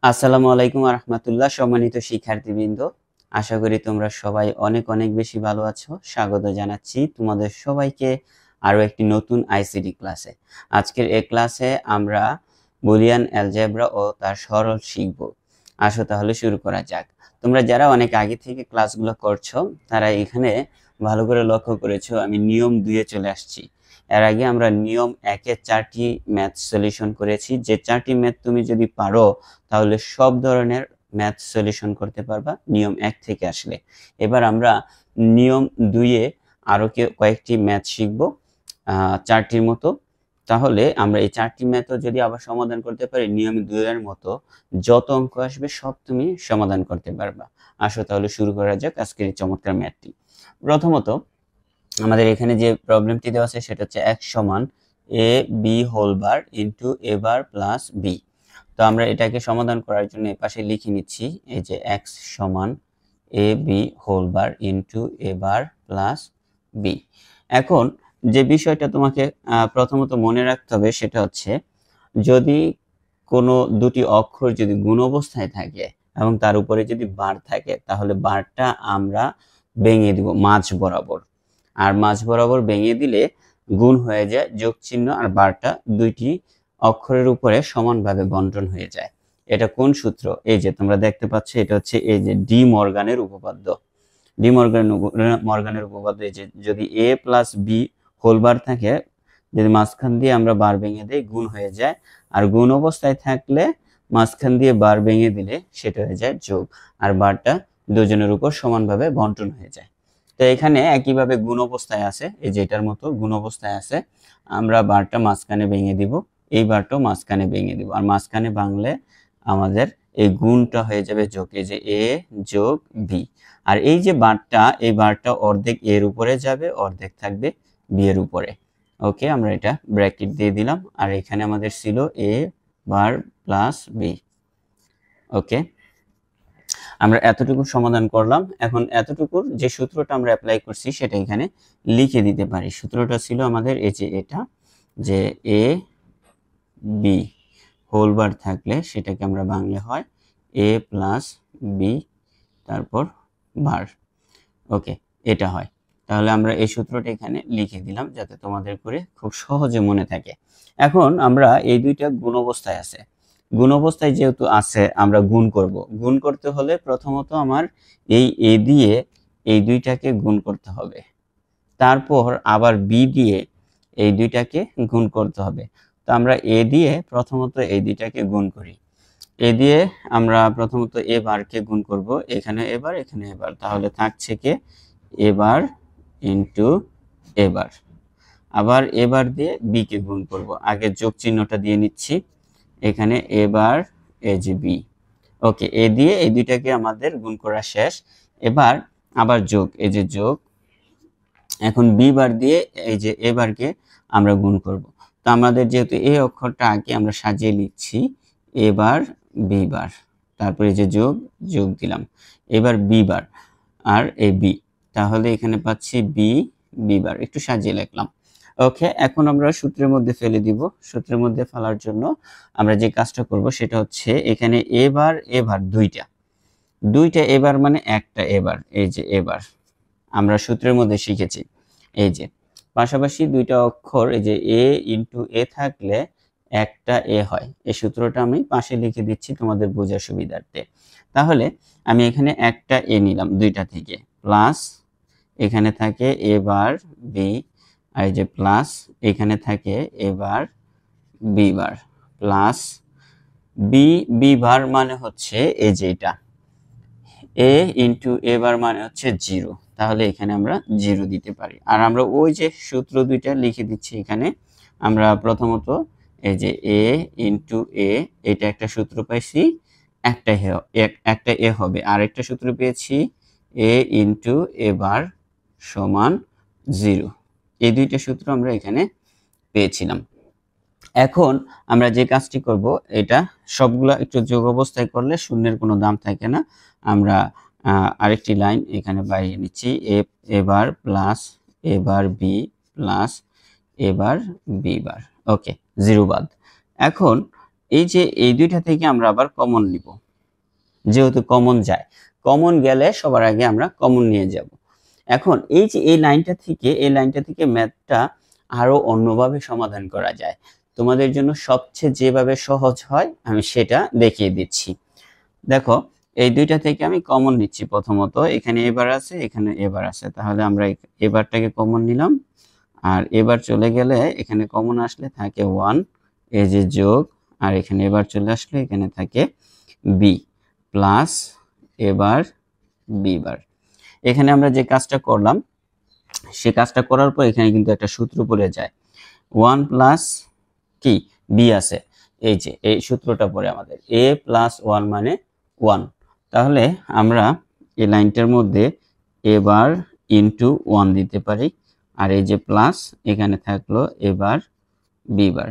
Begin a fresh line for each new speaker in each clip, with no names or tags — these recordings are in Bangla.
আসসালামু আলাইকুম রাহমাতুল্লাহ। সম্মানিত শিক্ষার্থীবৃন্দ, আশা করি তোমরা সবাই অনেক অনেক বেশি ভালো আছো। স্বাগত জানাচ্ছি তোমাদের সবাইকে আরো একটি নতুন আইসিটি ক্লাসে। আজকের এই ক্লাসে আমরা বুলিয়ান অ্যালজেব্রা ও তার সরল শিখব। আসো তাহলে শুরু করা যাক। তোমরা যারা অনেক আগে থেকে ক্লাসগুলো করছো তারা এখানে ভালো করে লক্ষ্য করেছো, আমি নিয়ম 2-এ চলে আসছি। এর আগে আমরা নিয়ম 1-এর 4টি ম্যাথ সলিউশন করেছি। যে 4টি ম্যাথ তুমি যদি পারো তাহলে সব ধরনের ম্যাথ সলিউশন করতে পারবা নিয়ম 1 থেকে আসলে। এবার আমরা নিয়ম 2-এ আরো কয়েকটি ম্যাথ শিখব, 4টির মতো। তাহলে আমরা এই 4টি ম্যাথও যদি আবার সমাধান করতে পারি নিয়ম 2-এর মতো, যত অঙ্ক আসবে সব তুমি সমাধান করতে পারবা। আসো তাহলে শুরু করা যাক আজকের এই চমৎকার ম্যাথটি। প্রথমত আমাদের এখানে যে প্রবলেমটি দেওয়া আছে সেটা হচ্ছে x সমান a b whole bar into a bar plus b। তো আমরা এটাকে সমাধান করার জন্য এই পাশে লিখে নিচ্ছি, এই যে x সমান a b whole bar into a bar plus b। এখন যে বিষয়টা তোমাকে প্রথমত মনে রাখতে হবে সেটা হচ্ছে, যদি কোনো দুটি অক্ষর যদি গুণ অবস্থায় থাকে এবং তার উপরে যদি বার থাকে তাহলে বারটা আমরা ভেঙে দিব মাঝ বরাবর, আর মাঝ বরাবর ভেঙে দিলে গুণ হয়ে যায় যোগ চিহ্ন, আর বারটা দুইটি অক্ষরের উপরে সমানভাবে বন্টন হয়ে যায়। এটা কোন সূত্র? এই যে তোমরা দেখতে পাচ্ছ, এটা হচ্ছে এই যে ডি মর্গানের উপপাদ্য। ডি মর্গানের উপপাদ্য, এই যে যদি a plus B whole bar থাকে, যদি মাঝখান দিয়ে আমরা বার ভেঙে দিই গুণ হয়ে যায়, আর গুণ অবস্থায় থাকলে মাঝখান দিয়ে বার ভেঙে দিলে সেটা হয়ে যায় যোগ, আর বারটা দুজনের উপর সমানভাবে বন্টন হয়ে যায়। তো এখানে একইভাবে গুণ অবস্থায় আছে, এই যে এটার মতো গুণ অবস্থায় আছে, আমরা বারটা মাঝখানে ভেঙে দিব, এই বারটাও মাঝখানে ভেঙে দিব, আর মাঝখানে ভাঙলে আমাদের এই গুণটা হয়ে যাবে যোগ, এই যে a যোগ b। আর এই যে বারটা, এই বারটা অর্ধেক এর উপরে যাবে, অর্ধেক থাকবে বি এর উপরে। ওকে, আমরা এটা ব্র্যাকেট দিয়ে দিলাম, আর এখানে আমাদের ছিল a বার প্লাস b। ওকে, আমরা এতটুকু সমাধান করলাম। এখন এতটুকুর যে সূত্রটা আমরা অ্যাপ্লাই করছি সেটা এখানে লিখে দিতে পারি। সূত্রটা ছিল আমাদের এই যে এটা, যে a b হোল বার থাকলে সেটাকে আমরা বাংলা হয় a প্লাস b তারপর বার। ওকে, এটা হয়। তাহলে আমরা এই সূত্রটা এখানে লিখে দিলাম যাতে তোমাদের করে খুব সহজে মনে থাকে। এখন আমরা এই দুইটা গুণ অবস্থায় আছে, গুণ অবস্থায় যেহেতু আছে আমরা গুণ করব। গুণ করতে হলে প্রথমত আমার এই a দিয়ে এই দুইটাকে গুণ করতে হবে, তারপর আবার b দিয়ে এই দুইটাকে গুণ করতে হবে। তো আমরা a দিয়ে প্রথমত এই দুইটাকে গুণ করি। এ দিয়ে আমরা প্রথমত এ বারকে গুণ করব, এখানে এবার এখানে এবার, তাহলে থাকছে কে এ বার ইন্টু এ বার। আবার এ বার দিয়ে বি কে গুণ করব, আগে যোগ চিহ্নটা দিয়ে নিচ্ছি, এখানে এ বার এ যে বি। ওকে, এ দিয়ে এই দুইটাকে আমাদের গুণ করা শেষ। এবার আবার যোগ, এই যে যোগ। এখন বি বার দিয়ে এই যে এ বারকে আমরা গুণ করব। তো আমাদের যেহেতু এই অক্ষরটা আগে আমরা সাজিয়ে লিখছি, এ বার বি বার, তারপরে যে যোগ যোগ দিলাম, এবার B bar R A B, তাহলে এখানে পাচ্ছি বি বি বার, একটু সাজিয়ে লিখলাম। ওকে, এখন আমরা সূত্রের মধ্যে ফেলে দিব। সূত্রের মধ্যে ফেলার জন্য আমরা যে কাজটা করব সেটা হচ্ছে, এখানে এ বার দুইটা দুইটা এবার মানে একটা এবার, এই যে এবার আমরা সূত্রের মধ্যে শিখেছি, এই যে পাশাপাশি দুইটা অক্ষর, এই যে এ ইন্টু এ থাকলে একটা এ হয়। এই সূত্রটা আমি পাশে লিখে দিচ্ছি তোমাদের বোঝার সুবিধার্থে। তাহলে আমি এখানে একটা এ নিলাম দুইটা থেকে, প্লাস এখানে থাকে এ বার বি, আর এই যে প্লাস এখানে থাকে A bar B bar, plus B B bar মানে হচ্ছে এই যে এটা এ ইন্টু এ বার মানে হচ্ছে 0, তাহলে এখানে আমরা 0 দিতে পারি। আর আমরা ওই যে সূত্র দুইটা লিখে দিচ্ছি এখানে। আমরা প্রথমত এই যে এ ইন্টু এ, এটা একটা সূত্র পাইছি, একটা এ হবে, আর একটা সূত্র পেয়েছি এ ইন্টু এ বার সমান 0। এই দুইটা সূত্র আমরা এখানে পেয়েছিলাম। এখন আমরা যে কাজটি করব, এটা সবগুলা একটু যোগ অবস্থায় করলে শূন্যের কোনো দাম থাকে না। আমরা আরেকটি লাইন এখানে বাড়িয়ে নিচ্ছি, এ বার প্লাস এ বার বি প্লাস এ বার বি বার। ওকে, 0 বাদ। এখন এই যে এই দুইটা থেকে আমরা আবার কমন নিব, যেহেতু কমন যায়, কমন গেলে সবার আগে আমরা কমন নিয়ে যাব। এখন এই যে এই লাইনটা থেকে ম্যাথটা আরো অন্যভাবে সমাধান করা যায়। তোমাদের জন্য সবচেয়ে যেভাবে সহজ হয় আমি সেটা দেখিয়ে দিচ্ছি। দেখো, এই দুইটা থেকে আমি কমন নিচ্ছি। প্রথমত এখানে এবার আছে, এখানে এবার আছে, তাহলে আমরা এবারটাকে কমন নিলাম। আর এবার চলে গেলে এখানে কমন আসলে থাকে 1, এই যে যোগ, আর এখানে এবার চলে আসলে এখানে থাকে বি প্লাস এবার বি বার। এখানে আমরা যে কাজটা করলাম সে কাজটা করার পর এখানে কিন্তু একটা সূত্র পড়ে যায়, 1 প্লাস কি বি আছে, এই যে এই সূত্রটা পড়ে আমাদের a প্লাস 1 মানে 1। তাহলে আমরা এই লাইনটার মধ্যে এবার ইনটু 1 দিতে পারি, আর এই যে প্লাস এখানে থাকলো এবার বি বার।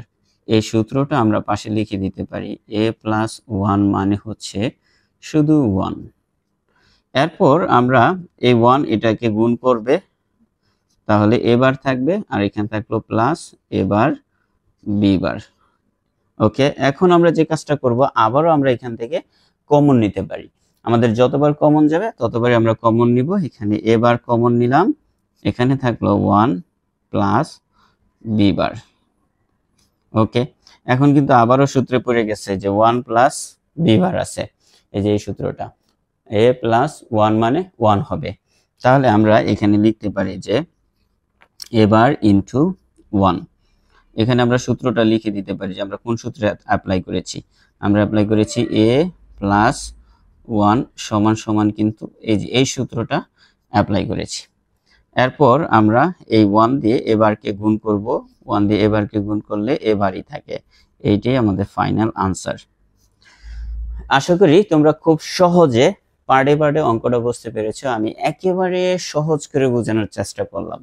এই সূত্রটা আমরা পাশে লিখে দিতে পারি, a প্লাস 1 মানে হচ্ছে শুধু 1। এরপর আমরা এই 1 এটাকে গুণ করবে, তাহলে এবার থাকবে, আর এখানে থাকলো প্লাস এবার বি বার। ওকে, এখন আমরা যে কাজটা করব, আবারও আমরা এখান থেকে কমন নিতে পারি। আমাদের যতবার কমন যাবে ততবারই আমরা কমন নিব। এখানে এবার কমন নিলাম, এখানে থাকলো 1 প্লাস বি বার। ওকে, এখন কিন্তু আবারও সূত্রে পড়ে গেছে যে 1 প্লাস বি বার আছে, এই যে এই সূত্রটা a প্লাস 1 মানে 1 হবে। তাহলে আমরা এখানে লিখতে পারি যে এবার ইনটু 1। এখানে আমরা সূত্রটা লিখে দিতে পারি যে আমরা কোন সূত্রে অ্যাপ্লাই করেছি। আমরা অ্যাপ্লাই করেছি a প্লাস 1 সমান সমান কিন্তু এই যে এই সূত্রটা অ্যাপ্লাই করেছি। এরপর আমরা এই 1 দিয়ে এবারকে গুণ করব, 1 দিয়ে এবারকে গুণ করলে এবারই থাকে। এইটাই আমাদের ফাইনাল আনসার। আশা করি তোমরা খুব সহজে পার্টে পার্টে অঙ্কটা বুঝতে পেরেছো। আমি একেবারে সহজ করে বোঝানোর চেষ্টা করলাম।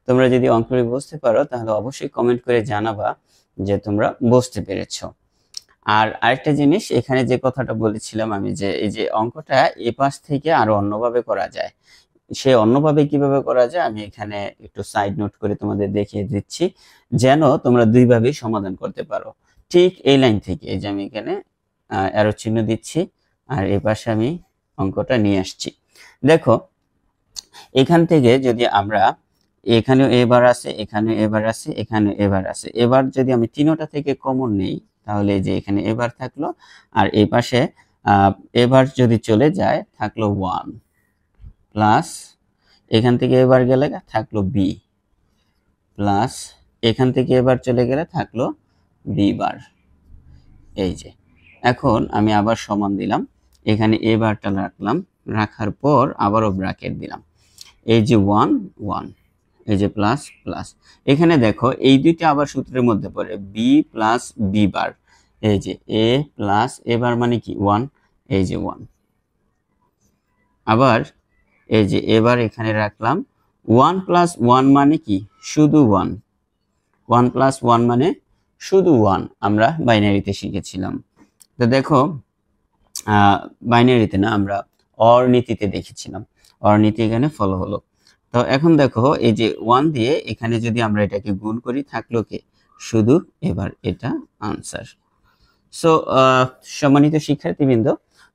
তোমরা যদি অঙ্কটি বুঝতে পারো তাহলে অবশ্যই কমেন্ট করে জানাবা যে তোমরা বুঝতে পেরেছো। আর আরেকটা জিনিস, এখানে যে কথাটা বলেছিলাম আমি, যে এই যে অঙ্কটা এ পাশ থেকে আরো অন্যভাবে করা যায়, সে অন্যভাবে কিভাবে করা যায় আমি এখানে একটু সাইড নোট করে তোমাদের দেখিয়ে দিচ্ছি, যেন তোমরা দুইভাবেই সমাধান করতে পারো। ঠিক এই লাইন থেকে, এই যে আমি এখানে অ্যারো চিহ্ন দিচ্ছি, আর এই পাশে আমি অঙ্কটা নিয়ে আসছি। দেখো, এখান থেকে যদি আমরা এখানেও এবার আছে, এখানে এবার আছে, এখানে এবার আছে, এবার যদি আমি তিনটা থেকে কমন নেই তাহলে যে এখানে এবার থাকলো, আর এই পাশে এবার যদি চলে যায় থাকলো 1 প্লাস এখান থেকে এবার গেলে থাকলো বি প্লাস এখান থেকে এবার চলে গেলে থাকলো বি বার। এই যে এখন আমি আবার সমান দিলাম, এখানে এবারটা রাখলাম, রাখার পর আবারও ব্র্যাকেট দিলাম, এই যে 1 1, এই যে প্লাস প্লাস। এখানে দেখো এই দুইটা আবার সূত্রের মধ্যে পড়ে, বি প্লাস বি বার। এই যে এ প্লাস এবার মানে কি 1, এই যে 1। আবার এই যে এবার এখানে রাখলাম, 1 প্লাস 1 মানে কি শুধু 1, 1 প্লাস 1 মানে শুধু 1, আমরা বাইনারিতে শিখেছিলাম। তো দেখো, বাইনারিতে না, আমরা অর নীতিতে দেখেছিলাম, অর নীতি এখানে ফলো হলো। তো এখন দেখো এই যে 1 দিয়ে এখানে যদি আমরা এটাকে গুণ করি থাকলো কি শুধু এবার, এটা আনসার। সো সম্মানিত শিক্ষার্থীবৃন্দ,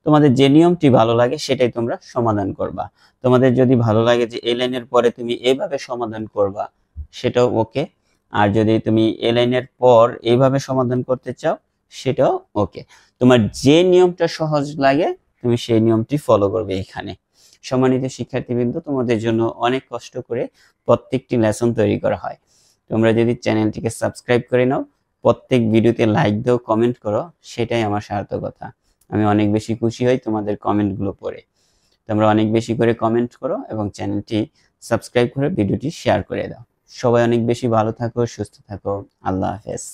তোমাদের যে নিয়মটি ভালো লাগে সেটাই তোমরা সমাধান করবা। তোমাদের যদি ভালো লাগে যে এই লাইনের পরে তুমি এইভাবে সমাধান করবা, সেটাও ওকে। আর যদি তুমি এই লাইনের পর এইভাবে সমাধান করতে চাও, সেটাও ওকে। তোমার যে নিয়মটা সহজ লাগে তুমি সেই নিয়মটি ফলো করবে। এখানে সম্মানিত শিক্ষার্থীবৃন্দ, তোমাদের জন্য অনেক কষ্ট করে প্রত্যেকটি লেসন তৈরি করা হয়। তোমরা যদি চ্যানেলটিকে সাবস্ক্রাইব করে নাও, প্রত্যেক ভিডিওতে লাইক দাও, কমেন্ট করো, সেটাই আমার সার্থকতা। আমি অনেক বেশি খুশি হই তোমাদের কমেন্টগুলো পড়ে। তোমরা অনেক বেশি করে কমেন্ট করো এবং চ্যানেলটি সাবস্ক্রাইব করে ভিডিওটি শেয়ার করে দাও। সবাই অনেক বেশি ভালো থাকো, সুস্থ থাকো। আল্লাহ হাফেজ।